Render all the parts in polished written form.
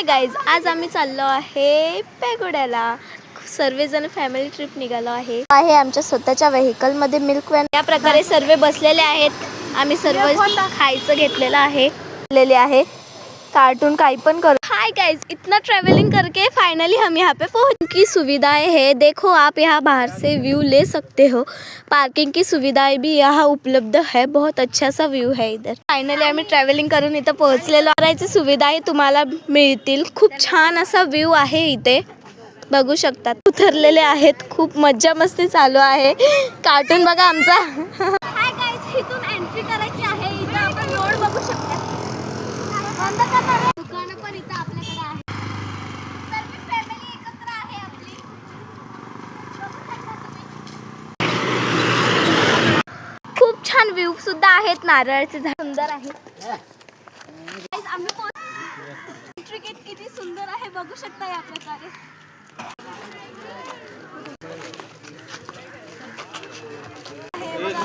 Guys, आज आम्ही चाललो आहे पेगोड्याला. सर्वजण फॅमिली ट्रिप निघालो आहे आमच्या स्वतःच्या व्हेकलमध्ये. मिल्क व्हॅन या प्रकारे सर्व बसलेले आहेत. आम्ही सर्व खायचं घेतलेलं आहे. कार्टून काही पण करो. हाय गाइस, इतना ट्रैवलिंग करके फाइनली हम यहाँ पे पहुँच की सुविधाएं है. देखो आप यहाँ बाहर से व्यू ले सकते हो. पार्किंग की सुविधाएं भी यहाँ उपलब्ध है. बहुत अच्छा सा व्यू है इधर. फाइनली आम्ही ट्रॅव्हलिंग करून इथं पोहोचलेलो. करायची सुविधाही तुम्हाला मिळतील. खूप छान असा व्यू आहे इथे, बघू शकतात. उतरलेले आहेत. खूप मज्जा मस्ती चालू आहे. कार्टून बघा आमचा. हाय गाइस, इथून एंट्री करायची आहे. इथं आपण रोड बघू शकता. दुकानं पण इथं आपल्याकडे आहे. सर्व फॅमिली एकत्र आहे आपली. खूप छान व्ह्यू सुद्धा आहेत. नारळाचे झाड सुंदर आहे. आम्ही एंट्री गेट किती सुंदर आहे बघू शकता या प्रकारे.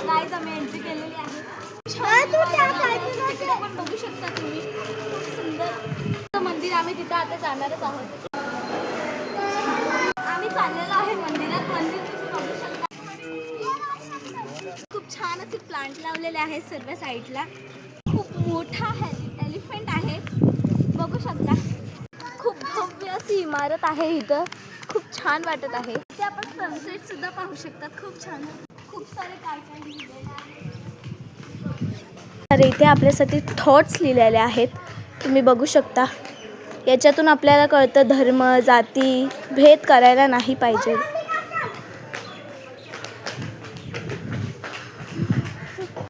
गाइस, आम्ही एंट्री केलेली आहे. पण बघू शकता तुम्ही, खूप सुंदर मंदिर. आम्ही तिथं आता जाणारच आहोत. आम्ही चाललेलो आहे मंदिरात. मंदिर तुम्ही बघू शकता. खूप छान असे प्लांट लावलेले आहेत सर्व साईडला. खूप मोठा एलिफंट आहे बघू शकता. खूप भव्य अशी इमारत आहे इथं. खूप छान वाटत आहे. इथे आपण सनसेट सुद्धा पाहू शकतात. खूप छान, खूप सारे काय लिहिलेले आहे. तर इथे आपल्यासाठी थॉट्स लिहिलेले आहेत, तुम्ही बघू शकता. याच्यातून आपल्याला कळतं धर्म जाती भेद करायला नाही पाहिजे.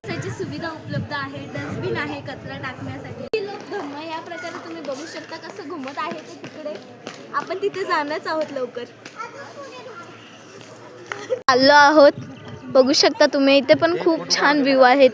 त्याची सुविधा उपलब्ध आहे. डस्टबिन आहे कचरा टाकण्यासाठी. लोक धम्म या प्रकारे तुम्ही बघू शकता कसं घुमत आहे ते तिकडे. आपण तिथे जाणंच आहोत लवकर. चाललो आहोत, बघू शकता तुम्ही. इथे पण खूप छान व्ह्यू आहेत.